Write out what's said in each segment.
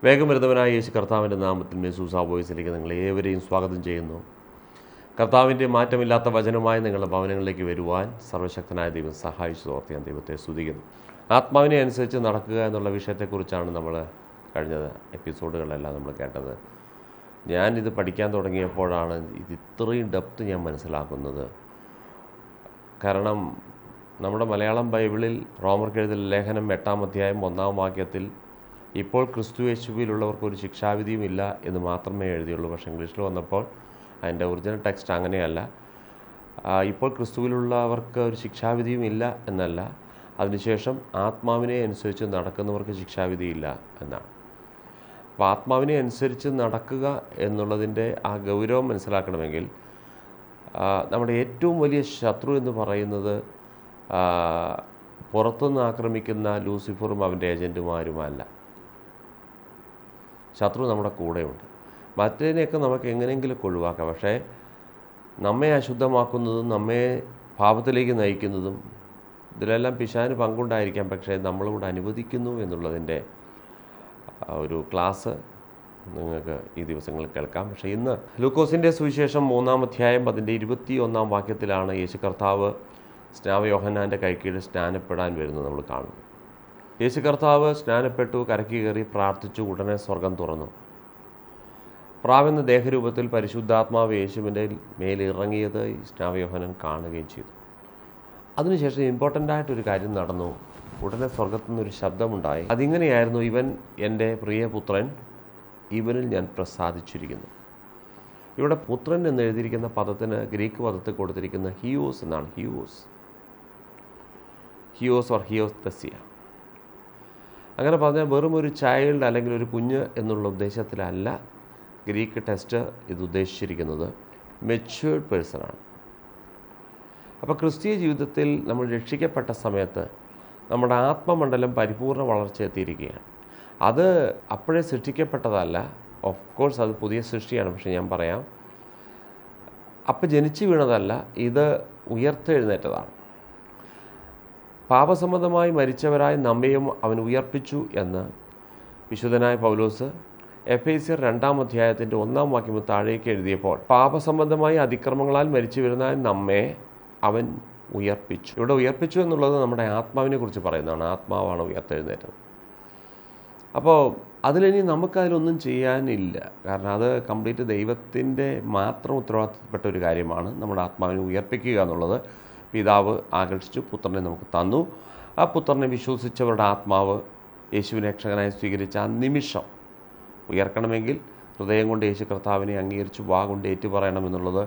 വേഗം വരുന്നവനായ യേശു കർത്താവിൻ്റെ നാമത്തിൽ മെസൂസ വോയിസിലേക്ക് നിങ്ങളെ ഏവരെയും സ്വാഗതം ചെയ്യുന്നു. കർത്താവിൻ്റെ മാറ്റമില്ലാത്ത വചനമായി നിങ്ങളുടെ ഭവനങ്ങളിലേക്ക് വരുവാൻ സർവ്വശക്തനായ ദൈവം സഹായിച്ചു തോർത്ത് ഞാൻ ദൈവത്തെ സ്തുതിക്കുന്നു. ആത്മാവിനെ അനുസരിച്ച് നടക്കുക എന്നുള്ള വിഷയത്തെക്കുറിച്ചാണ് നമ്മൾ കഴിഞ്ഞ എപ്പിസോഡുകളെല്ലാം നമ്മൾ കേട്ടത്. ഞാനിത് പഠിക്കാൻ തുടങ്ങിയപ്പോഴാണ് ഇത് ഇത്രയും ഡെപ്ത് ഞാൻ മനസ്സിലാക്കുന്നത്. കാരണം നമ്മുടെ മലയാളം ബൈബിളിൽ റോമർക്കെഴുതിയ ലേഖനം 8-ാം അധ്യായം 1-ാം വാക്യത്തിൽ ഇപ്പോൾ ക്രിസ്തു യേശുവിലുള്ളവർക്ക് ഒരു ശിക്ഷാവിധിയും ഇല്ല എന്ന് മാത്രമേ എഴുതിയുള്ളൂ. പക്ഷേ ഇംഗ്ലീഷിൽ വന്നപ്പോൾ അതിൻ്റെ ഒറിജിനൽ ടെക്സ്റ്റ് അങ്ങനെയല്ല. ഇപ്പോൾ ക്രിസ്തുവിലുള്ളവർക്ക് ഒരു ശിക്ഷാവിധിയും ഇല്ല എന്നല്ല, അതിനുശേഷം ആത്മാവിനെ അനുസരിച്ച് നടക്കുന്നവർക്ക് ശിക്ഷാവിധിയില്ല എന്നാണ്. അപ്പോൾ ആത്മാവിനെ അനുസരിച്ച് നടക്കുക എന്നുള്ളതിൻ്റെ ആ ഗൗരവം മനസ്സിലാക്കണമെങ്കിൽ നമ്മുടെ ഏറ്റവും വലിയ ശത്രു എന്ന് പറയുന്നത് പുറത്തുനിന്ന് ആക്രമിക്കുന്ന ലൂസിഫറും അവൻ്റെ ഏജൻറ്റുമാരുമല്ല. ശത്രു നമ്മുടെ കൂടെയുണ്ട്. മറ്റേതിനെയൊക്കെ നമുക്ക് എങ്ങനെയെങ്കിലും ഒഴിവാക്കാം. പക്ഷേ നമ്മെ അശുദ്ധമാക്കുന്നതും നമ്മെ പാപത്തിലേക്ക് നയിക്കുന്നതും ഇതിലെല്ലാം പിശാചിന് പങ്കുണ്ടായിരിക്കാം. പക്ഷേ നമ്മളിവിടെ അനുവദിക്കുന്നു എന്നുള്ളതിൻ്റെ ഒരു ക്ലാസ് നിങ്ങൾക്ക് ഈ ദിവസങ്ങളിൽ കേൾക്കാം. പക്ഷേ ഇന്ന് ലൂക്കോസിൻ്റെ സുവിശേഷം 3-ാം അധ്യായം അതിൻ്റെ 21-ാം വാക്യത്തിലാണ് യേശു കർത്താവ് യോഹന്നാൻ്റെ കൈക്കീഴിൽ സ്നാനപ്പെടാൻ വരുന്നത് നമ്മൾ കാണുന്നു. യേശു കർത്താവ് സ്നാനപ്പെട്ടു, കരയ്ക്ക് കയറി പ്രാർത്ഥിച്ചു. ഉടനെ സ്വർഗം തുറന്നു. പ്രാവെന്ന ദേഹരൂപത്തിൽ പരിശുദ്ധാത്മാവ് യേശുവിൻ്റെ മേലിറങ്ങിയത് യോഹന്നാൻ കാണുകയും ചെയ്തു. അതിനുശേഷം ഇമ്പോർട്ടൻ്റായിട്ടൊരു കാര്യം നടന്നു. ഉടനെ സ്വർഗത്തു നിന്നൊരു ശബ്ദമുണ്ടായി. അതിങ്ങനെയായിരുന്നു: ഇവൻ എൻ്റെ പ്രിയപുത്രൻ, ഇവനിൽ ഞാൻ പ്രസാദിച്ചിരിക്കുന്നു. ഇവിടെ പുത്രൻ എന്ന് എഴുതിയിരിക്കുന്ന പദത്തിന് ഗ്രീക്ക് പദത്തിൽ കൊടുത്തിരിക്കുന്ന ഹിയോസ് എന്നാണ്. ഹിയോസ് ഓർ ഹിയോസ്തസിയ. അങ്ങനെ പറഞ്ഞാൽ വെറും ഒരു ചൈൽഡ് അല്ലെങ്കിൽ ഒരു കുഞ്ഞ് എന്നുള്ള ഉദ്ദേശത്തിലല്ല ഗ്രീക്ക് ടെക്സ്റ്റ് ഇത് ഉദ്ദേശിച്ചിരിക്കുന്നത്. മെച്യൂർഡ് പേഴ്സണാണ്. അപ്പോൾ ക്രിസ്തീയ ജീവിതത്തിൽ നമ്മൾ രക്ഷിക്കപ്പെട്ട സമയത്ത് നമ്മുടെ ആത്മമണ്ഡലം പരിപൂർണ്ണ വളർച്ച എത്തിയിരിക്കുകയാണ്. അത് അപ്പോഴേ സൃഷ്ടിക്കപ്പെട്ടതല്ല. ഓഫ് കോഴ്സ് അത് പുതിയ സൃഷ്ടിയാണ്. പക്ഷേ ഞാൻ പറയാം, അപ്പം ജനിച്ചു വീണതല്ല, ഇത് ഉയർത്തെഴുന്നേറ്റതാണ്. പാപസംബന്ധമായി മരിച്ചവരായി നമ്മയും അവൻ ഉയർപ്പിച്ചു എന്ന് വിശുദ്ധനായ പൗലോസ് എഫേസ്യർ 2-ാം അധ്യായത്തിൻ്റെ 1-ാം വാക്യം താഴേക്ക് എഴുതിയപ്പോൾ, പാപസംബന്ധമായി അതിക്രമങ്ങളാൽ മരിച്ചു വരുന്ന നമ്മെ അവൻ ഉയർപ്പിച്ചു. ഇവിടെ ഉയർപ്പിച്ചു എന്നുള്ളത് നമ്മുടെ ആത്മാവിനെ കുറിച്ച് പറയുന്നതാണ്. ആത്മാവാണ് ഉയർത്തെഴുന്നേറ്റത്. അപ്പോൾ അതിലിനി നമുക്കതിലൊന്നും ചെയ്യാനില്ല. കാരണം അത് കംപ്ലീറ്റ് ദൈവത്തിൻ്റെ മാത്രം ഉത്തരവാദിത്തപ്പെട്ട ഒരു കാര്യമാണ്. നമ്മുടെ ആത്മാവിനെ ഉയർപ്പിക്കുക എന്നുള്ളത് പിതാവ് ആകർഷിച്ചു, പുത്രനെ നമുക്ക് തന്നു. ആ പുത്രനെ വിശ്വസിച്ചവരുടെ ആത്മാവ് യേശുവിനെ രക്ഷകനായി സ്വീകരിച്ച ആ നിമിഷം ഉയർക്കണമെങ്കിൽ ഹൃദയം കൊണ്ട് യേശു കർത്താവിനെ അംഗീകരിച്ച് വാ കൊണ്ട് ഏറ്റുപറയണമെന്നുള്ളത്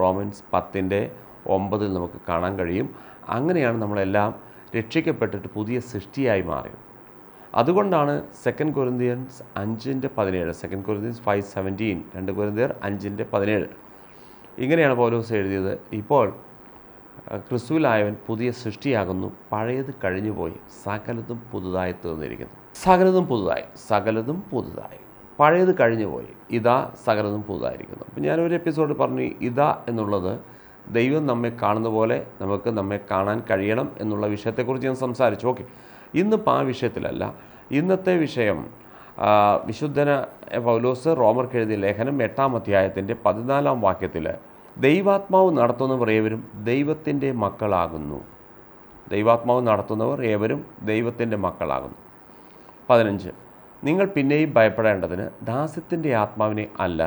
റോമൻസ് 10:9 നമുക്ക് കാണാൻ കഴിയും. അങ്ങനെയാണ് നമ്മളെല്ലാം രക്ഷിക്കപ്പെട്ടിട്ട് പുതിയ സൃഷ്ടിയായി മാറിയത്. അതുകൊണ്ടാണ് 2 കൊരിന്ത്യൻസ് 5:17, 2 കൊരിന്ത്യൻസ് 5:17, 2 കൊരിന്ത്യർ 5:17 ഇങ്ങനെയാണ് പൗലോസ് എഴുതിയത്: ഇപ്പോൾ ക്രിസ്തുവിലായവൻ പുതിയ സൃഷ്ടിയാകുന്നു, പഴയത് കഴിഞ്ഞുപോയി, സകലതും പുതുതായി തീർന്നിരിക്കുന്നു. സകലതും പുതുതായി, പഴയത് കഴിഞ്ഞുപോയി, ഇതാ സകലതും പുതുതായിരിക്കുന്നു. അപ്പം ഞാനൊരു എപ്പിസോഡ് പറഞ്ഞു, ഇതാ എന്നുള്ളത് ദൈവം നമ്മെ കാണുന്ന പോലെ നമുക്ക് നമ്മെ കാണാൻ കഴിയണം എന്നുള്ള വിഷയത്തെക്കുറിച്ച് ഞാൻ സംസാരിച്ചു. ഓക്കെ, ഇന്നിപ്പോൾ ആ വിഷയത്തിലല്ല. ഇന്നത്തെ വിഷയം വിശുദ്ധന പൗലോസ് റോമർക്കെഴുതിയ ലേഖനം 8-ാം അധ്യായത്തിൻ്റെ 14-ാം വാക്യത്തിൽ ദൈവാത്മാവ് നടത്തുന്നവർ ഏവരും ദൈവത്തിൻ്റെ മക്കളാകുന്നു. ദൈവാത്മാവ് നടത്തുന്നവർ ഏവരും ദൈവത്തിൻ്റെ മക്കളാകുന്നു. 15, നിങ്ങൾ പിന്നെയും ഭയപ്പെടേണ്ടതിന് ദാസ്യത്തിൻ്റെ ആത്മാവിനെ അല്ല,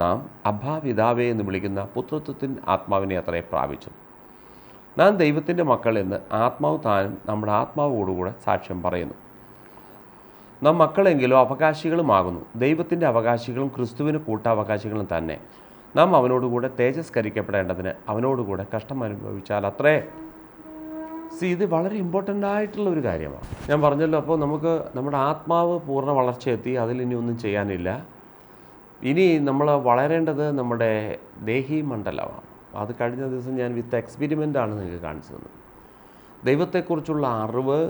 നാം അബ്ബാ പിതാവേ എന്ന് വിളിക്കുന്ന പുത്രത്വത്തിൻ്റെ ആത്മാവിനെ അത്രേ പ്രാപിച്ചു. നാം ദൈവത്തിൻ്റെ മക്കൾ എന്ന് ആത്മാവ് താനും നമ്മുടെ ആത്മാവോടുകൂടെ സാക്ഷ്യം പറയുന്നു. നാം മക്കളെങ്കിലോ അവകാശികളുമാകുന്നു, ദൈവത്തിൻ്റെ അവകാശികളും ക്രിസ്തുവിന് കൂട്ടാവകാശികളും തന്നെ. നാം അവനോടുകൂടെ തേജസ്കരിക്കപ്പെടേണ്ടതിന് അവനോടുകൂടെ കഷ്ടം അനുഭവിച്ചാൽ അത്രേ. ഇത് വളരെ ഇമ്പോർട്ടൻ്റ് ആയിട്ടുള്ള ഒരു കാര്യമാണ്. ഞാൻ പറഞ്ഞല്ലോ, അപ്പോൾ നമുക്ക് നമ്മുടെ ആത്മാവ് പൂർണ്ണ വളർച്ചയെത്തി, അതിലിനി ഒന്നും ചെയ്യാനില്ല. ഇനി നമ്മൾ വളരേണ്ടത് നമ്മുടെ ദേഹി മണ്ഡലമാണ്. അത് കഴിഞ്ഞ ദിവസം ഞാൻ വിത്ത് എക്സ്പെരിമെൻ്റാണ് നിങ്ങൾക്ക് കാണിച്ചു തന്നത്. ദൈവത്തെക്കുറിച്ചുള്ള അറിവ്,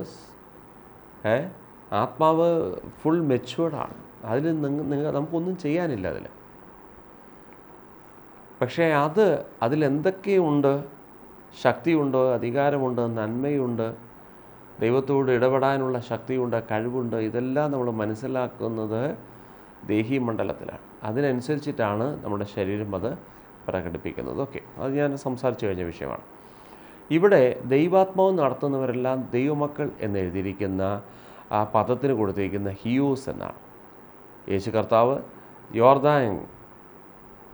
ആത്മാവ് ഫുൾ മെച്യൂർഡാണ്. അതിൽ നമുക്കൊന്നും ചെയ്യാനില്ല അതിൽ. പക്ഷേ അതിലെന്തൊക്കെയുണ്ട്? ശക്തിയുണ്ട്, അധികാരമുണ്ട്, നന്മയുണ്ട്, ദൈവത്തോട് ഇടപെടാനുള്ള ശക്തിയുണ്ട്, കഴിവുണ്ട്, ഇതെല്ലാം നമ്മൾ മനസ്സിലാക്കുന്നത് ദേഹീ മണ്ഡലത്തിലാണ്. അതിനനുസരിച്ചിട്ടാണ് നമ്മുടെ ശരീരം അത് പ്രകടിപ്പിക്കുന്നത്. ഓക്കെ, അത് ഞാൻ സംസാരിച്ചു കഴിഞ്ഞ വിഷയമാണ്. ഇവിടെ ദൈവാത്മാവ് നടത്തുന്നവരെല്ലാം ദൈവമക്കൾ എന്നെഴുതിയിരിക്കുന്ന ആ പദത്തിന് കൊടുത്തിരിക്കുന്ന ഹിയൂസ് എന്നാണ്. യേശു കർത്താവ് യോർദാൻ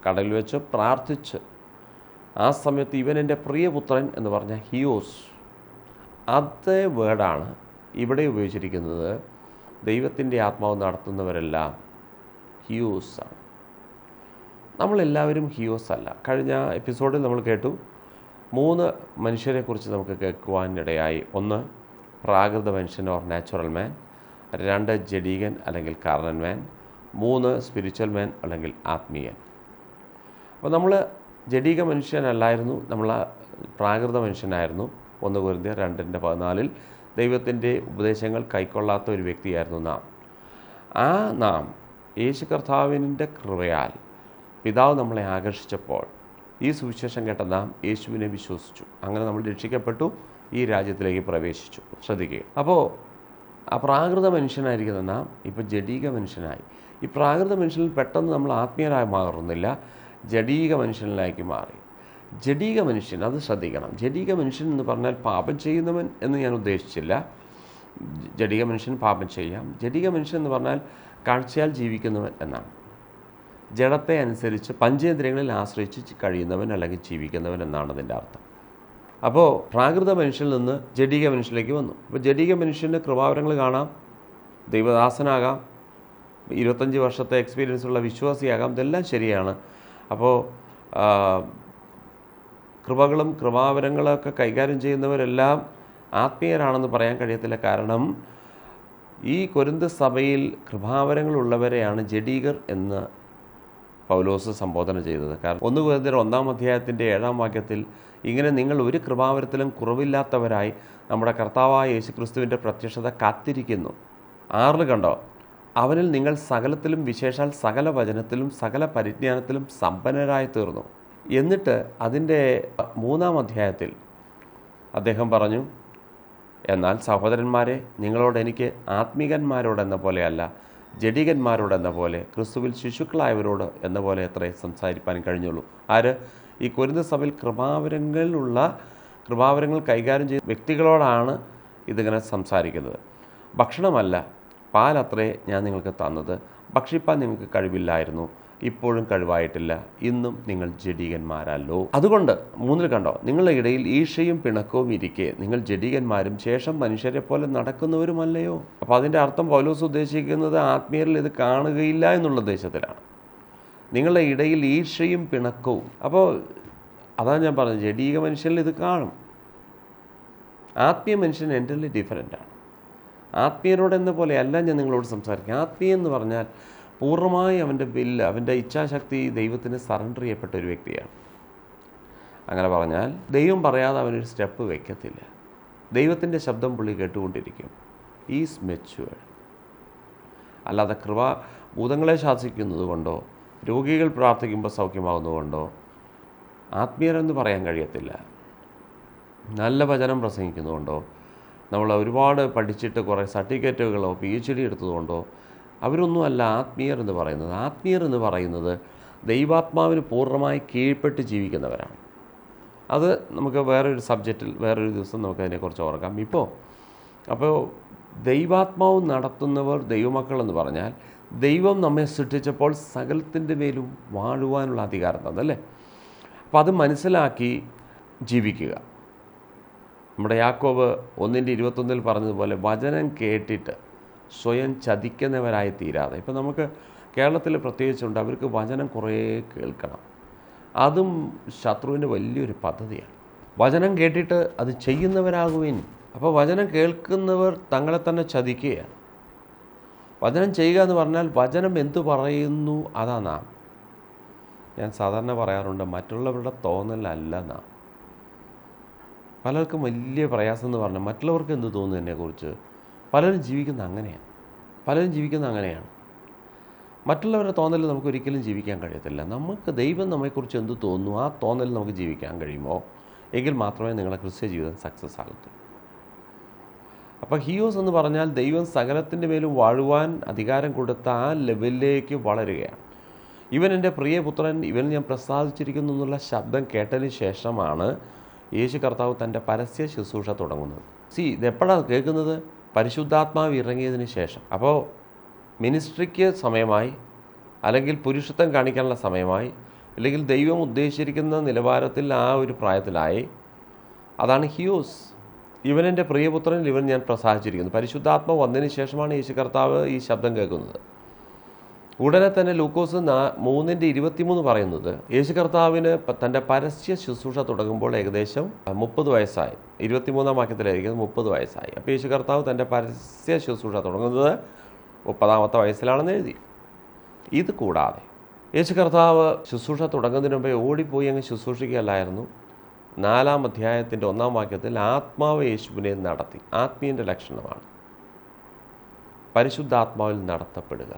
കടലിൽ വെച്ച് പ്രാർത്ഥിച്ച് ആ സമയത്ത് ഇവൻ എൻ്റെ പ്രിയപുത്രൻ എന്ന് പറഞ്ഞ ഹിയൂസ്, അതേ വേർഡാണ് ഇവിടെ ഉപയോഗിച്ചിരിക്കുന്നത്. ദൈവത്തിൻ്റെ ആത്മാവ് നടത്തുന്നവരെല്ലാം ഹിയൂസ് ആണ്. നമ്മളെല്ലാവരും ഹിയൂസ് അല്ല. കഴിഞ്ഞ എപ്പിസോഡിൽ നമ്മൾ കേട്ടു 3 മനുഷ്യരെക്കുറിച്ച് നമുക്ക് കേൾക്കുവാനിടയായി. 1 പ്രാകൃത മനുഷ്യൻ ഓർ നാച്ചുറൽ മാൻ, 2 ജഡീകൻ അല്ലെങ്കിൽ കാർണൽ മാൻ, 3 സ്പിരിച്വൽ മാൻ അല്ലെങ്കിൽ ആത്മീയൻ. അപ്പോൾ നമ്മൾ ജഡീക മനുഷ്യനല്ലായിരുന്നു, നമ്മൾ പ്രാകൃത മനുഷ്യനായിരുന്നു. 1 കൊരിന്ത്യർ 2:14 ദൈവത്തിൻ്റെ ഉപദേശങ്ങൾ കൈക്കൊള്ളാത്ത ഒരു വ്യക്തിയായിരുന്നു നാം. ആ നാം യേശു കർത്താവിൻ്റെ കൃപയാൽ പിതാവ് നമ്മളെ ആകർഷിച്ചപ്പോൾ ഈ സുവിശേഷം കേട്ട നാം യേശുവിനെ വിശ്വസിച്ചു. അങ്ങനെ നമ്മൾ രക്ഷിക്കപ്പെട്ടു, ഈ രാജ്യത്തിലേക്ക് പ്രവേശിച്ചു. ശ്രദ്ധിക്കുക. അപ്പോൾ ആ പ്രാകൃത മനുഷ്യനായിരിക്കുന്ന നാം ഇപ്പോൾ ജഡീക മനുഷ്യനായി. ഈ പ്രാകൃത മനുഷ്യനിൽ പെട്ടെന്ന് നമ്മൾ ആത്മീയരായി മാറുന്നില്ല, ജഡീക മനുഷ്യനിലേക്ക് മാറി. ജഡീക മനുഷ്യൻ, അത് ശ്രദ്ധിക്കണം. ജഡീക മനുഷ്യൻ എന്ന് പറഞ്ഞാൽ പാപം ചെയ്യുന്നവൻ എന്ന് ഞാൻ ഉദ്ദേശിച്ചില്ല. ജഡീക മനുഷ്യൻ പാപം ചെയ്യാം. ജഡീക മനുഷ്യൻ എന്ന് പറഞ്ഞാൽ കാഴ്ചയാൽ ജീവിക്കുന്നവൻ എന്നാണ്. ജഡത്തെ അനുസരിച്ച് പഞ്ചേന്ദ്രിയങ്ങളിൽ ആശ്രയിച്ച് കഴിയുന്നവൻ അല്ലെങ്കിൽ ജീവിക്കുന്നവൻ എന്നാണ് അതിൻ്റെ അർത്ഥം. അപ്പോൾ പ്രാകൃത മനുഷ്യനിൽ നിന്ന് ജഡീക മനുഷ്യനിലേക്ക് വന്നു. അപ്പോൾ ജഡീക മനുഷ്യന് കൃപാവരങ്ങൾ കാണാം, ദൈവദാസനാകാം, 25 വർഷത്തെ എക്സ്പീരിയൻസ് ഉള്ള വിശ്വാസിയാകാം, ഇതെല്ലാം ശരിയാണ്. അപ്പോൾ കൃപകളും കൃപാവരങ്ങളൊക്കെ കൈകാര്യം ചെയ്യുന്നവരെല്ലാം ആത്മീയരാണെന്ന് പറയാൻ കഴിയത്തില്ല. കാരണം ഈ കൊരിന്ത് സഭയിൽ കൃപാവരങ്ങളുള്ളവരെയാണ് ജഡീകർ എന്ന് പൗലോസ് സംബോധന ചെയ്തത്. കാരണം 1 കൊരിന്ത്യർ 1-ാം അധ്യായത്തിൻ്റെ 7-ാം വാക്യത്തിൽ ഇങ്ങനെ നിങ്ങൾ ഒരു കൃപാവരത്തിലും കുറവില്ലാത്തവരായി നമ്മുടെ കർത്താവായ യേശുക്രിസ്തുവിൻ്റെ പ്രത്യക്ഷത കാത്തിരിക്കുന്നു. 6 കണ്ടോ, അവനിൽ നിങ്ങൾ സകലത്തിലും വിശേഷാൽ സകല വചനത്തിലും സകല പരിജ്ഞാനത്തിലും സമ്പന്നരായി തീർന്നു. എന്നിട്ട് അതിൻ്റെ 3-ാം അധ്യായത്തിൽ അദ്ദേഹം പറഞ്ഞു, എന്നാൽ സഹോദരന്മാരെ, നിങ്ങളോട് എനിക്ക് ആത്മീകന്മാരോടെന്ന പോലെയല്ല ജഡീകന്മാരോടെന്ന പോലെ ക്രിസ്തുവിൽ ശിശുക്കളായവരോട് എന്ന പോലെ അത്രേ സംസാരിപ്പാൻ കഴിഞ്ഞുള്ളൂ. ആര്? ഈ കൊരിന്ത് സഭയിൽ കൃപാവരങ്ങൾ കൈകാര്യം ചെയ്യുന്ന വ്യക്തികളോടാണ് ഇതിങ്ങനെ സംസാരിക്കുന്നത്. ഭക്ഷണമല്ല പാലത്രേ ഞാൻ നിങ്ങൾക്ക് തന്നത്, ഭക്ഷിപ്പാൻ നിങ്ങൾക്ക് കഴിവില്ലായിരുന്നു, ഇപ്പോഴും കഴിവായിട്ടില്ല, ഇന്നും നിങ്ങൾ ജഡീകന്മാരല്ലോ. അതുകൊണ്ട് 3-ൽ കണ്ടോ, നിങ്ങളുടെ ഇടയിൽ ഈർഷ്യയും പിണക്കവും ഇരിക്കെ നിങ്ങൾ ജഡീകന്മാരും ശേഷം മനുഷ്യരെ പോലെ നടക്കുന്നവരുമല്ലയോ. അപ്പോൾ അതിൻ്റെ അർത്ഥം പൗലോസ് ഉദ്ദേശിക്കുന്നത് ആത്മീയരിൽ ഇത് കാണുകയില്ല എന്നുള്ള ഉദ്ദേശത്തിലാണ്. നിങ്ങളുടെ ഇടയിൽ ഈർഷ്യയും പിണക്കവും. അപ്പോൾ അതാണ് ഞാൻ പറഞ്ഞത്, ജഡീക മനുഷ്യനിൽ ഇത് കാണും. ആത്മീയ മനുഷ്യൻ എൻ്റർലി ഡിഫറൻ്റാണ്. ആത്മീയരോടെന്ന പോലെ അല്ല ഞാൻ നിങ്ങളോട് സംസാരിക്കുക. ആത്മീയം എന്ന് പറഞ്ഞാൽ പൂർണ്ണമായി അവൻ്റെ അവൻ്റെ ഇച്ഛാശക്തി ദൈവത്തിന് സറണ്ടർ ചെയ്യപ്പെട്ട ഒരു വ്യക്തിയാണ്. അങ്ങനെ പറഞ്ഞാൽ ദൈവം പറയാതെ അവനൊരു സ്റ്റെപ്പ് വയ്ക്കത്തില്ല. ദൈവത്തിൻ്റെ ശബ്ദം പുള്ളി കേട്ടുകൊണ്ടിരിക്കും. Is matured. അല്ലാതെ ഭൂതങ്ങളെ ശാസിക്കുന്നത് കൊണ്ടോ രോഗികൾ പ്രാർത്ഥിക്കുമ്പോൾ സൗഖ്യമാകുന്നതുകൊണ്ടോ ആത്മീയരെന്ന് പറയാൻ കഴിയത്തില്ല. നല്ല വചനം പ്രസംഗിക്കുന്നതുകൊണ്ടോ നമ്മൾ ഒരുപാട് പഠിച്ചിട്ട് കുറേ സർട്ടിഫിക്കറ്റുകളോ PhD എടുത്തതുകൊണ്ടോ അവരൊന്നും അല്ല ആത്മീയർ എന്ന് പറയുന്നത്. ആത്മീയർ എന്ന് പറയുന്നത് ദൈവാത്മാവിന് പൂർണ്ണമായി കീഴ്പ്പെട്ട് ജീവിക്കുന്നവരാണ്. അത് നമുക്ക് വേറൊരു സബ്ജക്റ്റിൽ വേറൊരു ദിവസം നമുക്കതിനെക്കുറിച്ച് ഓർക്കാം. അപ്പോൾ ദൈവാത്മാവ് നടത്തുന്നവർ ദൈവമക്കളെന്ന് പറഞ്ഞാൽ ദൈവം നമ്മെ സൃഷ്ടിച്ചപ്പോൾ സകലത്തിൻ്റെ മേലും വാഴുവാനുള്ള അധികാരം തന്നല്ലേ. അപ്പോൾ അത് മനസ്സിലാക്കി ജീവിക്കുക. നമ്മുടെ യാക്കോബ് 1:21 പറഞ്ഞതുപോലെ വചനം കേട്ടിട്ട് സ്വയം ചതിക്കുന്നവരായി തീരാതെ. ഇപ്പം നമുക്ക് കേരളത്തിൽ പ്രത്യേകിച്ചുണ്ട്, അവർക്ക് വചനം കുറേ കേൾക്കണം. അതും ശത്രുവിൻ്റെ വലിയൊരു പദ്ധതിയാണ്. വചനം കേട്ടിട്ട് അത് ചെയ്യുന്നവരാകുവിൻ. അപ്പോൾ വചനം കേൾക്കുന്നവർ തങ്ങളെ തന്നെ ചതിക്കുകയാണ്. വചനം ചെയ്യുക എന്ന് പറഞ്ഞാൽ വചനം എന്തു പറയുന്നു അതാ നാം. ഞാൻ സാധാരണ പറയാറുണ്ട്, മറ്റുള്ളവരുടെ തോന്നലല്ല നാം. പലർക്കും വലിയ പ്രയാസം എന്ന് പറഞ്ഞാൽ മറ്റുള്ളവർക്ക് എന്ത് തോന്നുന്നു എന്നെക്കുറിച്ച്. പലരും ജീവിക്കുന്ന അങ്ങനെയാണ്. മറ്റുള്ളവരുടെ തോന്നൽ നമുക്ക് ഒരിക്കലും ജീവിക്കാൻ കഴിയത്തില്ല. നമുക്ക് ദൈവം നമ്മെക്കുറിച്ച് എന്ത് തോന്നുന്നു ആ തോന്നൽ നമുക്ക് ജീവിക്കാൻ കഴിയുമോ എങ്കിൽ മാത്രമേ നിങ്ങളുടെ ക്രിസ്ത്യ ജീവിതം സക്സസ് ആകത്തുള്ളൂ. അപ്പോൾ ഹിയോസ് എന്ന് പറഞ്ഞാൽ ദൈവം സകലത്തിൻ്റെ മേലും വാഴുവാൻ അധികാരം കൊടുത്ത ആ ലെവലിലേക്ക് വളരുകയാണ്. ഇവൻ എൻ്റെ പ്രിയപുത്രൻ, ഇവൻ ഞാൻ പ്രസാദിച്ചിരിക്കുന്നു എന്നുള്ള ശബ്ദം കേട്ടതിന് ശേഷമാണ് യേശു കർത്താവ് തൻ്റെ പരസ്യ ശുശ്രൂഷ തുടങ്ങുന്നത്. ഇതെപ്പോഴാണ് കേൾക്കുന്നത്? പരിശുദ്ധാത്മാവ് ഇറങ്ങിയതിന് ശേഷം. അപ്പോൾ മിനിസ്ട്രിക്ക് സമയമായി, അല്ലെങ്കിൽ പുരുഷത്വം കാണിക്കാനുള്ള സമയമായി, അല്ലെങ്കിൽ ദൈവം ഉദ്ദേശിച്ചിരിക്കുന്ന നിലവാരത്തിൽ ആ ഒരു പ്രായത്തിലായി. അതാണ് ഹിയോസ്. ഇവൻ എൻ്റെ പ്രിയപുത്രൻ, ഇവൻ ഞാൻ പ്രസാദിച്ചിരിക്കുന്നു. പരിശുദ്ധാത്മാവ് വന്നതിന് ശേഷമാണ് യേശു കർത്താവ് ഈ ശബ്ദം കേൾക്കുന്നത്. ഉടനെ തന്നെ ലൂക്കോസ് 3:23 പറയുന്നത്, യേശു കർത്താവിന് തൻ്റെ പരസ്യ ശുശ്രൂഷ തുടങ്ങുമ്പോൾ ഏകദേശം 30 വയസ്സായി. 23-ാം വാക്യത്തിലായിരിക്കുന്നത് 30 വയസ്സായി. അപ്പോൾ യേശു കർത്താവ് തൻ്റെ പരസ്യ ശുശ്രൂഷ തുടങ്ങുന്നത് 30-ാമത്തെ വയസ്സിലാണെന്ന് എഴുതി. ഇത് കൂടാതെ യേശു കർത്താവ് ശുശ്രൂഷ തുടങ്ങുന്നതിന് മുമ്പേ ഓടിപ്പോയി അങ്ങ് ശുശ്രൂഷിക്കുകയല്ലായിരുന്നു. 4-ാം അധ്യായത്തിൻ്റെ 1-ാം വാക്യത്തിൽ ആത്മാവ് യേശുവിനെ നടത്തി. ആത്മീയൻ്റെ ലക്ഷണമാണ് പരിശുദ്ധാത്മാവിൽ നടത്തപ്പെടുക,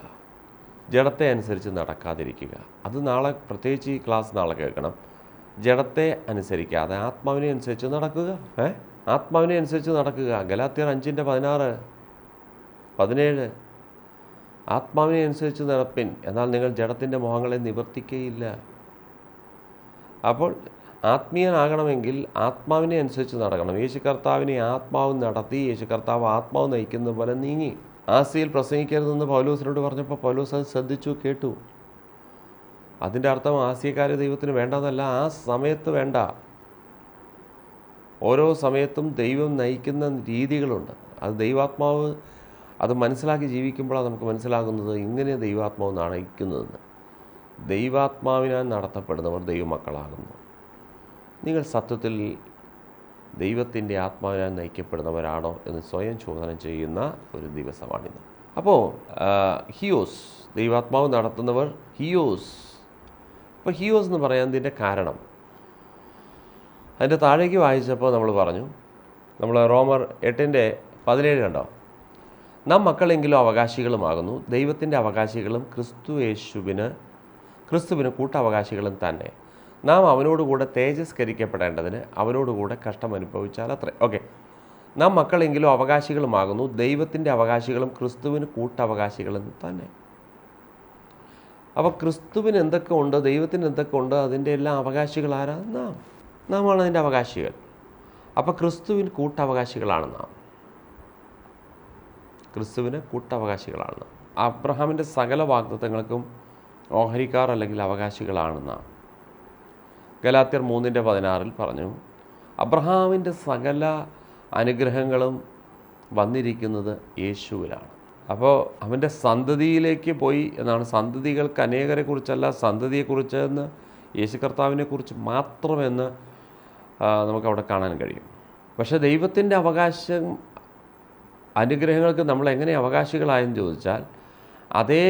ജഡത്തെ അനുസരിച്ച് നടക്കാതിരിക്കുക. അത് നാളെ, പ്രത്യേകിച്ച് ഈ ക്ലാസ് നാളെ കേൾക്കണം. ജഡത്തെ അനുസരിക്കാതെ ആത്മാവിനെ അനുസരിച്ച് നടക്കുക. ആത്മാവിനെ അനുസരിച്ച് നടക്കുക. ഗലാത്യർ 5:16-17 ആത്മാവിനെ അനുസരിച്ച് നടപ്പിൻ, എന്നാൽ നിങ്ങൾ ജഡത്തിൻ്റെ മോഹങ്ങളെ നിവർത്തിക്കുകയില്ല. അപ്പോൾ ആത്മീയനാകണമെങ്കിൽ ആത്മാവിനെ അനുസരിച്ച് നടക്കണം. യേശു കർത്താവിനെ ആത്മാവ് നടത്തി, യേശു കർത്താവ് ആത്മാവ് നയിക്കുന്ന പോലെ നീങ്ങി. ആസിയിൽ പ്രസംഗിക്കരുതെന്ന് പൗലോസിനോട് പറഞ്ഞപ്പോൾ പൗലോസ് അത് ശ്രദ്ധിച്ചു, കേട്ടു. അതിൻ്റെ അർത്ഥം ആസിയക്കാരെ ദൈവത്തിന് വേണ്ടെന്നല്ല, ആ സമയത്ത് വേണ്ട. ഓരോ സമയത്തും ദൈവം നയിക്കുന്ന രീതികളുണ്ട്. അത് ദൈവാത്മാവ് അത് മനസ്സിലാക്കി ജീവിക്കുമ്പോഴാണ് നമുക്ക് മനസ്സിലാകുന്നത് ഇങ്ങനെ ദൈവാത്മാവ് നയിക്കുന്നതെന്ന്. ദൈവാത്മാവിനാൽ നടത്തപ്പെടുന്നവർ ദൈവമക്കളാകുന്നു. നിങ്ങൾ സത്യത്തിൽ ദൈവത്തിൻ്റെ ആത്മാവിനാൽ നയിക്കപ്പെടുന്നവരാണോ എന്ന് സ്വയം ചോദന ചെയ്യുന്ന ഒരു ദിവസമാണിത്. അപ്പോൾ ഹിയോസ്, ദൈവാത്മാവ് നടത്തുന്നവർ ഹിയോസ്. അപ്പോൾ ഹിയോസ് എന്ന് പറയാൻ കാരണം, അതിൻ്റെ താഴേക്ക് വായിച്ചപ്പോൾ നമ്മൾ പറഞ്ഞു, നമ്മൾ റോമർ 8:17 കണ്ടോ? നാം മക്കളെങ്കിലും അവകാശികളുമാകുന്നു, ദൈവത്തിൻ്റെ അവകാശികളും ക്രിസ്തുവിന് കൂട്ടവകാശികളും തന്നെ. നാം അവനോടുകൂടെ തേജസ്കരിക്കപ്പെടേണ്ടതിന് അവനോടുകൂടെ കഷ്ടം അനുഭവിച്ചാൽ അത്രേ. ഓക്കെ, നാം മക്കളെങ്കിലും അവകാശികളുമാകുന്നു, ദൈവത്തിൻ്റെ അവകാശികളും ക്രിസ്തുവിന് കൂട്ടവകാശികളും തന്നെ. അപ്പോൾ ക്രിസ്തുവിന് എന്തൊക്കെ ഉണ്ട്, ദൈവത്തിന് എന്തൊക്കെ ഉണ്ട്, അതിൻ്റെ എല്ലാം അവകാശികൾ ആരാ? നാമാണ് അതിൻ്റെ അവകാശികൾ. അപ്പോൾ ക്രിസ്തുവിന് കൂട്ടവകാശികളാണ് നാം. ക്രിസ്തുവിന് കൂട്ടവകാശികളാണ്. അബ്രഹാമിൻ്റെ സകല വാഗ്ദത്തങ്ങൾക്കും ഓഹരിക്കാർ അല്ലെങ്കിൽ അവകാശികളാണ് നാം. ഗലാത്യർ 3:16 പറഞ്ഞു, അബ്രഹാമിൻ്റെ സകല അനുഗ്രഹങ്ങളും വന്നിരിക്കുന്നത് യേശുവിലാണ്. അപ്പോൾ അവൻ്റെ സന്തതിയിലേക്ക് പോയി എന്നാണ്. സന്തതികൾക്ക് അനേകരെ കുറിച്ചല്ല, സന്തതിയെക്കുറിച്ച് എന്ന് യേശു കർത്താവിനെ കുറിച്ച് മാത്രമെന്ന് നമുക്കവിടെ കാണാൻ കഴിയും. പക്ഷേ ദൈവത്തിൻ്റെ അവകാശം, അനുഗ്രഹങ്ങൾക്ക് നമ്മൾ എങ്ങനെ അവകാശികളായെന്ന് ചോദിച്ചാൽ, അതേ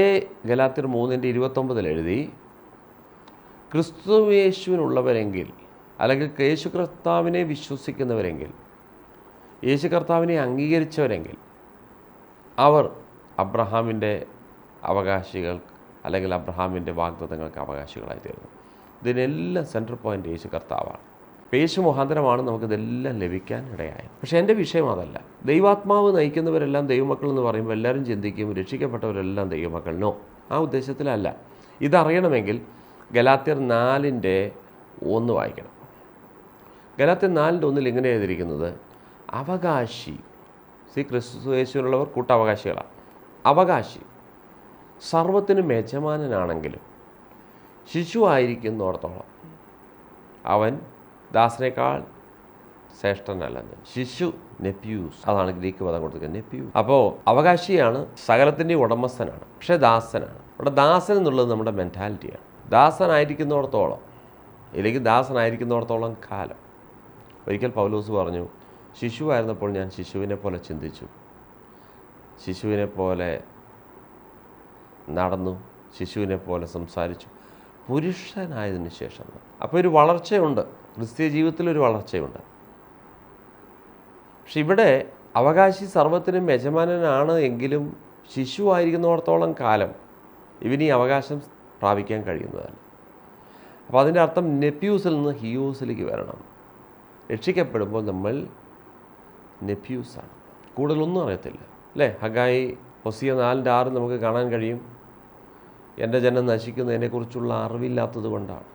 ഗലാത്യർ 3:29 എഴുതി, ക്രിസ്തുയേശുവിനുള്ളവരെങ്കിൽ, അല്ലെങ്കിൽ യേശു കർത്താവിനെ വിശ്വസിക്കുന്നവരെങ്കിൽ, യേശു കർത്താവിനെ അംഗീകരിച്ചവരെങ്കിൽ അവർ അബ്രഹാമിൻ്റെ അവകാശികൾ, അല്ലെങ്കിൽ അബ്രഹാമിൻ്റെ വാഗ്ദത്തങ്ങൾക്ക് അവകാശികളായി തീർന്നു. ഇതിനെല്ലാം സെൻട്രൽ പോയിൻ്റ് യേശു കർത്താവാണ്. യേശു മുഖാന്തരമാണ് നമുക്കിതെല്ലാം ലഭിക്കാൻ ഇടയായത്. പക്ഷേ എൻ്റെ വിഷയം അതല്ല. ദൈവാത്മാവ് നയിക്കുന്നവരെല്ലാം ദൈവമക്കൾ എന്ന് പറയുമ്പോൾ എല്ലാവരും ചിന്തിക്കും രക്ഷിക്കപ്പെട്ടവരെല്ലാം ദൈവമക്കൾ. നോ, ആ ഉദ്ദേശത്തിലല്ല. ഇതറിയണമെങ്കിൽ ഗലാത്യർ 4:1 വായിക്കണം. ഗലാത്യർ 4:1 ഇങ്ങനെ എഴുതിയിരിക്കുന്നത്, അവകാശി, ക്രിസ്തു യേശുവിനുള്ളവർ കൂട്ടവകാശികളാണ്. അവകാശി സർവത്തിനും യജമാനനാണെങ്കിലും ശിശു ആയിരിക്കുന്നിടത്തോളം അവൻ ദാസനേക്കാൾ ശ്രേഷ്ഠനല്ലെന്ന്. ശിശു, നെപ്യൂസ്, അതാണ് ഗ്രീക്ക് പദം കൊടുത്തിരിക്കുന്നത്, നെപ്യൂ. അപ്പോൾ അവകാശിയാണ്, സകലത്തിൻ്റെ ഉടമസ്ഥനാണ്, പക്ഷേ ദാസനാണ്. അവിടെ ദാസൻ എന്നുള്ളത് നമ്മുടെ മെൻറ്റാലിറ്റിയാണ്. ദാസനായിരിക്കുന്നിടത്തോളം, ഇല്ലെങ്കിൽ ദാസനായിരിക്കുന്നിടത്തോളം കാലം. ഒരിക്കൽ പൗലോസ് പറഞ്ഞു, ശിശുവായിരുന്നപ്പോൾ ഞാൻ ശിശുവിനെ പോലെ ചിന്തിച്ചു, ശിശുവിനെ പോലെ നടന്നു, ശിശുവിനെ പോലെ സംസാരിച്ചു, പുരുഷനായതിനു ശേഷം. അപ്പോൾ ഒരു വളർച്ചയുണ്ട്, ക്രിസ്തീയ ജീവിതത്തിലൊരു വളർച്ചയുണ്ട്. പക്ഷെ ഇവിടെ അവകാശി സർവത്തിനും യജമാനനാണ് എങ്കിലും ശിശുവായിരിക്കുന്നിടത്തോളം കാലം ഇവനീ അവകാശം പ്രാപിക്കാൻ കഴിയുന്നതല്ല. അപ്പോൾ അതിൻ്റെ അർത്ഥം നെപ്യൂസിൽ നിന്ന് ഹിയോസിലേക്ക് വരണം. രക്ഷിക്കപ്പെടുമ്പോൾ നമ്മൾ നെപ്യൂസാണ്. കൂടുതലൊന്നും അറിയത്തില്ല അല്ലേ? ഹഗായി ഹോസിയ 4:6 നമുക്ക് കാണാൻ കഴിയും. എൻ്റെ ജനം നശിക്കുന്നതിനെക്കുറിച്ചുള്ള അറിവില്ലാത്തത് കൊണ്ടാണ്.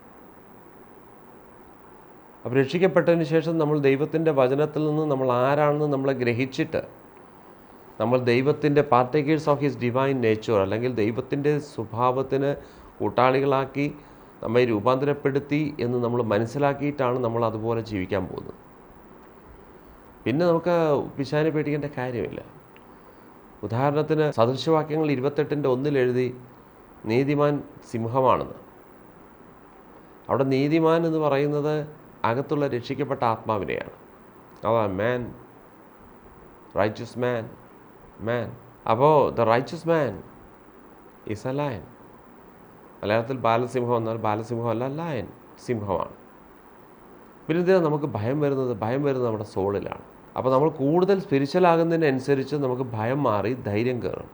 അപ്പോൾ രക്ഷിക്കപ്പെട്ടതിന് ശേഷം നമ്മൾ ദൈവത്തിൻ്റെ വചനത്തിൽ നിന്ന് നമ്മൾ ആരാണെന്ന് നമ്മളെ ഗ്രഹിച്ചിട്ട് നമ്മൾ ദൈവത്തിൻ്റെ partakers of his divine nature, അല്ലെങ്കിൽ ദൈവത്തിൻ്റെ സ്വഭാവത്തിന് കൂട്ടാളികളാക്കി നമ്മെ രൂപാന്തരപ്പെടുത്തി എന്ന് നമ്മൾ മനസ്സിലാക്കിയിട്ടാണ് നമ്മൾ അതുപോലെ ജീവിക്കാൻ പോകുന്നത്. പിന്നെ നമുക്ക് പിശാചിനെ പേടിക്കേണ്ട കാര്യമില്ല. ഉദാഹരണത്തിന് സദൃശവാക്യങ്ങൾ 28:1 എഴുതി നീതിമാൻ സിംഹമാണെന്ന്. അവിടെ നീതിമാൻ എന്ന് പറയുന്നത് അകത്തുള്ള രക്ഷിക്കപ്പെട്ട ആത്മാവിനെയാണ്. അതാണ് മാൻ, റൈച്ചസ് മാൻ. അപ്പോൾ the righteous man is A lion. മലയാളത്തിൽ ബാലസിംഹം എന്നാൽ ബാലസിംഹമല്ല, ലയൺ, സിംഹമാണ്. പിന്നെ എന്തിനാണ് നമുക്ക് ഭയം വരുന്നത്? ഭയം വരുന്നത് നമ്മുടെ സോളിലാണ്. അപ്പോൾ നമ്മൾ കൂടുതൽ സ്പിരിച്വലാകുന്നതിനനുസരിച്ച് നമുക്ക് ഭയം മാറി ധൈര്യം കയറും.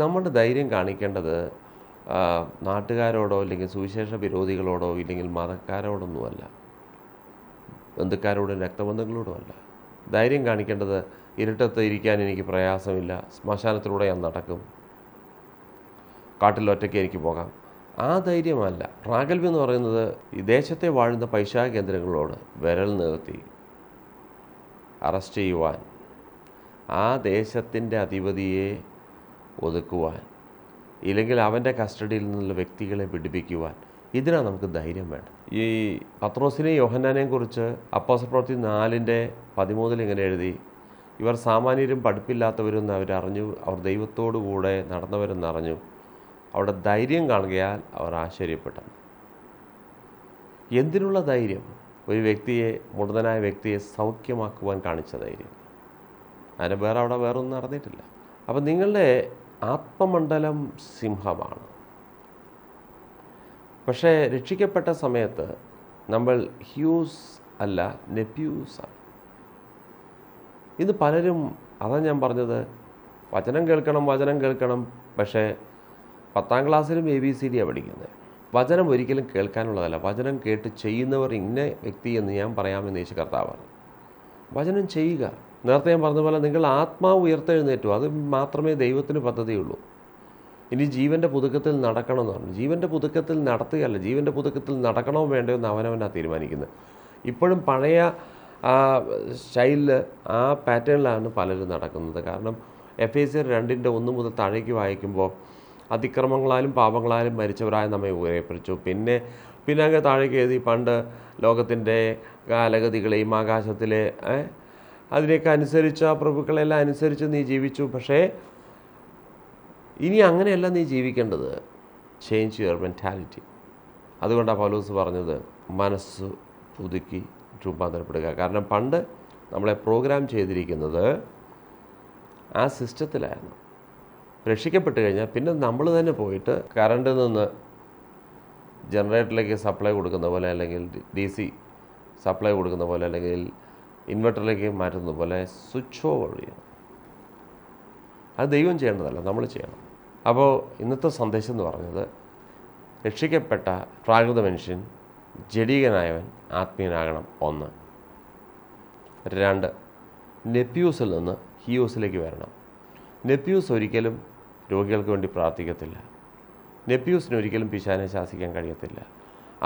നമ്മുടെ ധൈര്യം കാണിക്കേണ്ടത് നാട്ടുകാരോടോ അല്ലെങ്കിൽ സുവിശേഷ വിരോധികളോടോ ഇല്ലെങ്കിൽ മതക്കാരോടൊന്നുമല്ല, ബന്ധുക്കാരോടും രക്തബന്ധങ്ങളോടുമല്ല. ധൈര്യം കാണിക്കേണ്ടത് ഇരുട്ടത്ത് ഇരിക്കാൻ എനിക്ക് പ്രയാസമില്ല, ശ്മശാനത്തിലൂടെ ഞാൻ നടക്കും, കാട്ടിലൊറ്റയ്ക്ക് എനിക്ക് പോകാം, ആ ധൈര്യമല്ല. പ്രാഗൽഭ്യം എന്ന് പറയുന്നത് ഈ ദേശത്തെ വാഴുന്ന പൈശാചിക കേന്ദ്രങ്ങളോട് വിരൽ നിർത്തി അറസ്റ്റ് ചെയ്യുവാൻ, ആ ദേശത്തിൻ്റെ അധിപതിയെ ഒതുക്കുവാൻ, ഇല്ലെങ്കിൽ അവൻ്റെ കസ്റ്റഡിയിൽ നിന്നുള്ള വ്യക്തികളെ പിടിപ്പിക്കുവാൻ, ഇതിനാണ് നമുക്ക് ധൈര്യം വേണം. ഈ പത്രോസിനെയും യോഹന്നാനെയും കുറിച്ച് അപ്പോസ്തല പ്രവൃത്തി 4:13 ഇങ്ങനെ എഴുതി, ഇവർ സാമാന്യരും പഠിപ്പില്ലാത്തവരെന്ന് അവരറിഞ്ഞു, അവർ ദൈവത്തോടു കൂടെ നടന്നവരെന്നറിഞ്ഞു, അവിടെ ധൈര്യം കാണുകയാൽ അവർ ആശ്ചര്യപ്പെട്ടു. എന്തിനുള്ള ധൈര്യം? ഒരു വ്യക്തിയെ, മുടന്തനായ വ്യക്തിയെ സൗഖ്യമാക്കുവാൻ കാണിച്ച ധൈര്യം. അതിന് അവിടെ വേറൊന്നും നടന്നിട്ടില്ല. അപ്പം നിങ്ങളുടെ ആത്മമണ്ഡലം സിംഹമാണ്. പക്ഷേ രക്ഷിക്കപ്പെട്ട സമയത്ത് നമ്മൾ ഹ്യൂസ് അല്ല, നെപ്യൂസാണ്. ഇത് പലരും, അതാണ് ഞാൻ പറഞ്ഞത്, വചനം കേൾക്കണം. പക്ഷേ 10ാം ക്ലാസ്സിലും ABCD പഠിക്കുന്നത്. വചനം ഒരിക്കലും കേൾക്കാനുള്ളതല്ല, വചനം കേട്ട് ചെയ്യുന്നവർ ഇന്ന വ്യക്തി എന്ന് ഞാൻ പറയാമെന്ന് യേശു കർത്താവ് പറഞ്ഞു. വചനം ചെയ്യുക. നേരത്തെ ഞാൻ പറഞ്ഞ പോലെ നിങ്ങൾ ആത്മാവ് ഉയർത്തെഴുന്നേറ്റു, അത് മാത്രമേ ദൈവത്തിന് പദ്ധതിയുള്ളൂ. ഇനി ജീവൻ്റെ പുതുക്കത്തിൽ നടക്കണമെന്ന് പറഞ്ഞു. ജീവൻ്റെ പുതുക്കത്തിൽ നടത്തുകയല്ല, ജീവൻ്റെ പുതുക്കത്തിൽ നടക്കണോ വേണ്ടോ എന്ന് അവനവനാണ് തീരുമാനിക്കുന്നത്. ഇപ്പോഴും പഴയ ആ സ്റ്റൈലിൽ, ആ പാറ്റേണിലാണ് പലരും നടക്കുന്നത്. കാരണം എഫേസ്യർ 2:1 മുതൽ താഴേക്ക് വായിക്കുമ്പോൾ അതിക്രമങ്ങളാലും പാപങ്ങളാലും മരിച്ചവരായ നമ്മെ ഉയർപ്പിച്ചു. പിന്നെ അങ്ങ് താഴേക്ക് എഴുതി, പണ്ട് ലോകത്തിൻ്റെ കാലഗതികളെയും ആകാശത്തിലെ അതിനെയൊക്കെ അനുസരിച്ച്, ആ പ്രഭുക്കളെല്ലാം അനുസരിച്ച് നീ ജീവിച്ചു. പക്ഷേ ഇനി അങ്ങനെയല്ല നീ ജീവിക്കേണ്ടത്. Change your mentality. അതുകൊണ്ടാണ് പൗലോസ് പറഞ്ഞത് മനസ്സ് പുതുക്കി രൂപാന്തരപ്പെടുക. കാരണം പണ്ട് നമ്മളെ പ്രോഗ്രാം ചെയ്തിരിക്കുന്നത് ആ സിസ്റ്റത്തിലായിരുന്നു. രക്ഷിക്കപ്പെട്ട് കഴിഞ്ഞാൽ പിന്നെ നമ്മൾ തന്നെ പോയിട്ട് കറണ്ടിൽ നിന്ന് ജനറേറ്ററിലേക്ക് സപ്ലൈ കൊടുക്കുന്ന പോലെ, അല്ലെങ്കിൽ DC സപ്ലൈ കൊടുക്കുന്ന പോലെ, അല്ലെങ്കിൽ ഇൻവെർട്ടറിലേക്ക് മാറ്റുന്ന പോലെ സ്വിച്ച് ഓവർ ചെയ്യണം. അത് ദൈവം ചെയ്യേണ്ടതല്ല, നമ്മൾ ചെയ്യണം. അപ്പോൾ ഇന്നത്തെ സന്ദേശം എന്ന് പറഞ്ഞത്, രക്ഷിക്കപ്പെട്ട പ്രാകൃത മനുഷ്യൻ, ജഡീകനായവൻ ആത്മീയനാകണം. 1. 2, നെപ്യൂസിൽ നിന്ന് ഹിയോസിലേക്ക് വരണം. നെപ്യൂസ് ഒരിക്കലും രോഗികൾക്ക് വേണ്ടി പ്രാർത്ഥിക്കത്തില്ല. നെപ്യൂസിന് ഒരിക്കലും പിശാചിനെ ശാസിക്കാൻ കഴിയത്തില്ല.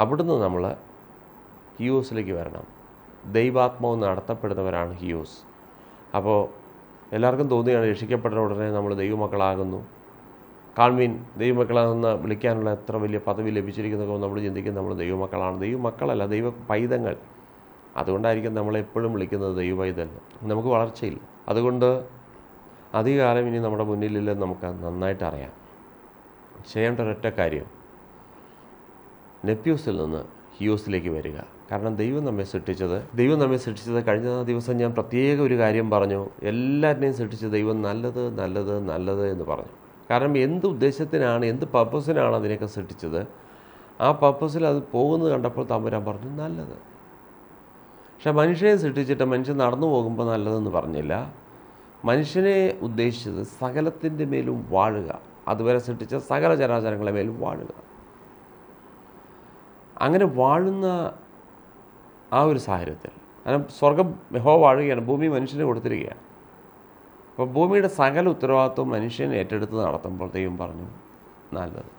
അവിടുന്ന് നമ്മൾ ഹിയോസിലേക്ക് വരണം. ദൈവാത്മാവ് നടത്തപ്പെടുന്നവരാണ് ഹിയോസ്. അപ്പോൾ എല്ലാവർക്കും തോന്നുകയാണ് രക്ഷിക്കപ്പെട്ട ഉടനെ നമ്മൾ ദൈവമക്കളാകുന്നു. കാൺമീൻ, ദൈവമക്കളാണെന്ന് വിളിക്കാനുള്ള എത്ര വലിയ പദവി ലഭിച്ചിരിക്കുന്നതൊക്കെ നമ്മൾ ചിന്തിക്കും നമ്മൾ ദൈവമക്കളാണ്. ദൈവമക്കളല്ല, ദൈവ പൈതങ്ങൾ. അതുകൊണ്ടായിരിക്കും നമ്മളെപ്പോഴും വിളിക്കുന്നത് ദൈവ പൈതൽ. നമുക്ക് വളർച്ചയില്ല. അതുകൊണ്ട് അധികകാലം ഇനി നമ്മുടെ മുന്നിലില്ലെന്ന് നമുക്ക് നന്നായിട്ട് അറിയാം. ചെയ്യേണ്ട ഒരൊറ്റ കാര്യം, നെപ്യൂസിൽ നിന്ന് ഹിയോസിലേക്ക് വരിക. കാരണം ദൈവം നമ്മെ സൃഷ്ടിച്ചത് കഴിഞ്ഞ ദിവസം ഞാൻ പ്രത്യേക ഒരു കാര്യം പറഞ്ഞു. എല്ലാറ്റിനെയും സൃഷ്ടിച്ച ദൈവം നല്ലത് എന്ന് പറഞ്ഞു. കാരണം എന്ത് ഉദ്ദേശത്തിനാണ്, എന്ത് പർപ്പസിനാണ് അതിനെയൊക്കെ സൃഷ്ടിച്ചത്, ആ പർപ്പസിൽ അത് പോകുന്നത് കണ്ടപ്പോൾ തമ്പുരാൻ പറഞ്ഞു നല്ലത്. പക്ഷെ മനുഷ്യനെ സൃഷ്ടിച്ചിട്ട് മനുഷ്യൻ നടന്നു പോകുമ്പോൾ നല്ലതെന്ന് പറഞ്ഞില്ല. മനുഷ്യനെ ഉദ്ദേശിച്ചത് സകലത്തിൻ്റെ മേലും വാഴുക, അതുവരെ സൃഷ്ടിച്ച സകല ചരാചരങ്ങളെ മേലും വാഴുക. അങ്ങനെ വാഴുന്ന ആ ഒരു സാഹചര്യത്തിൽ, കാരണം സ്വർഗം യഹോവ വാഴുകയാണ്, ഭൂമി മനുഷ്യന് കൊടുത്തിരിക്കുകയാണ്. അപ്പോൾ ഭൂമിയുടെ സകല ഉത്തരവാദിത്വം മനുഷ്യൻ ഏറ്റെടുത്ത് നടത്തുമ്പോൾ ദൈവം പറഞ്ഞു നല്ലത്.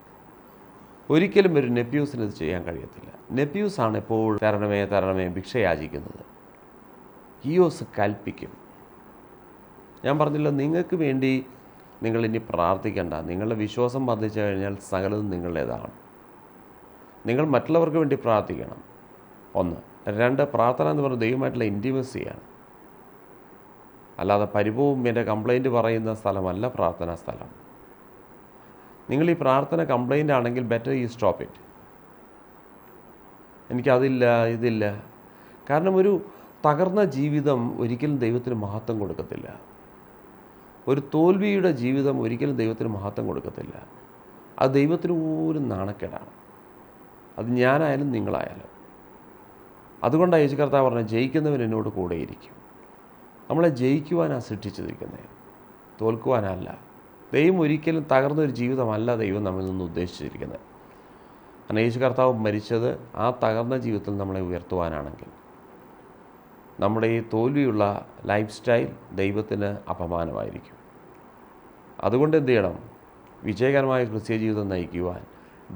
ഒരിക്കലും ഒരു നെപ്യൂസിന് ഇത് ചെയ്യാൻ കഴിയത്തില്ല. നെപ്യൂസാണ് എപ്പോഴും തരണമേ തരണമേ ഭിക്ഷ യാചിക്കുന്നത്. ഇയോസ് കൽപ്പിക്കും. ഞാൻ പറഞ്ഞല്ലോ, നിങ്ങൾക്ക് വേണ്ടി നിങ്ങളിനി പ്രാർത്ഥിക്കേണ്ട. നിങ്ങളുടെ വിശ്വാസം വർദ്ധിച്ചു കഴിഞ്ഞാൽ സകലതും നിങ്ങളുടേതാണ്. നിങ്ങൾ മറ്റുള്ളവർക്ക് വേണ്ടി പ്രാർത്ഥിക്കണം. 1. 2, പ്രാർത്ഥന എന്ന് പറയുന്നത് ദൈവമായിട്ടുള്ള ഇൻറ്റിമസിയാണ്. അല്ലാതെ പരിഭവവും എൻ്റെ കംപ്ലൈൻറ്റ് പറയുന്ന സ്ഥലമല്ല പ്രാർത്ഥനാ സ്ഥലം. നിങ്ങൾ ഈ പ്രാർത്ഥന കംപ്ലൈൻ്റ് ആണെങ്കിൽ ബെറ്റർ യു സ്റ്റോപ്പ് ഇറ്റ്. എനിക്കതില്ല ഇതില്ല. കാരണം ഒരു തകർന്ന ജീവിതം ഒരിക്കലും ദൈവത്തിന് മഹത്വം കൊടുക്കത്തില്ല. ഒരു തോൽവിയുടെ ജീവിതം ഒരിക്കലും ദൈവത്തിന് മഹത്വം കൊടുക്കത്തില്ല. അത് ദൈവത്തിന് പോലും നാണക്കേടാണ്. അത് ഞാനായാലും നിങ്ങളായാലും. അതുകൊണ്ടാണ് യേശു കർത്താവ് പറഞ്ഞത്, ജയിക്കുന്നവൻ എന്നോട് കൂടെയിരിക്കും. നമ്മളെ ജയിക്കുവാനാണ് സൃഷ്ടിച്ചിരിക്കുന്നത്, തോൽക്കുവാനല്ല. ദൈവം ഒരിക്കലും തകർന്നൊരു ജീവിതമല്ല ദൈവം നമ്മിൽ നിന്ന് ഉദ്ദേശിച്ചിരിക്കുന്നത്. കാരണം യേശു കർത്താവ് മരിച്ചത് ആ തകർന്ന ജീവിതത്തിൽ നമ്മളെ ഉയർത്തുവാനാണെങ്കിൽ, നമ്മുടെ ഈ തോൽവിയുള്ള ലൈഫ് സ്റ്റൈൽ ദൈവത്തിന് അപമാനമായിരിക്കും. അതുകൊണ്ട് എന്ത് ചെയ്യണം? വിജയകരമായ ക്രിസ്തീയ ജീവിതം നയിക്കുവാൻ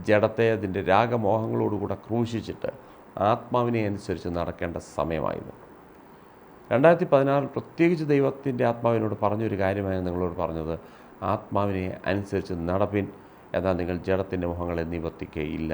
ജഡത്തെ അതിൻ്റെ രാഗമോഹങ്ങളോടുകൂടെ ക്രൂശിച്ചിട്ട് ആത്മാവിനെ അനുസരിച്ച് നടക്കേണ്ട സമയമായിരുന്നു. 2016 പ്രത്യേകിച്ച് ദൈവത്തിൻ്റെ ആത്മാവിനോട് പറഞ്ഞൊരു കാര്യമായി നിങ്ങളോട് പറഞ്ഞത്, ആത്മാവിനെ അനുസരിച്ച് നടപ്പിൻ, എന്നാൽ നിങ്ങൾ ജഡത്തിൻ്റെ മുഖങ്ങളെ നിവർത്തിക്കുകയില്ല.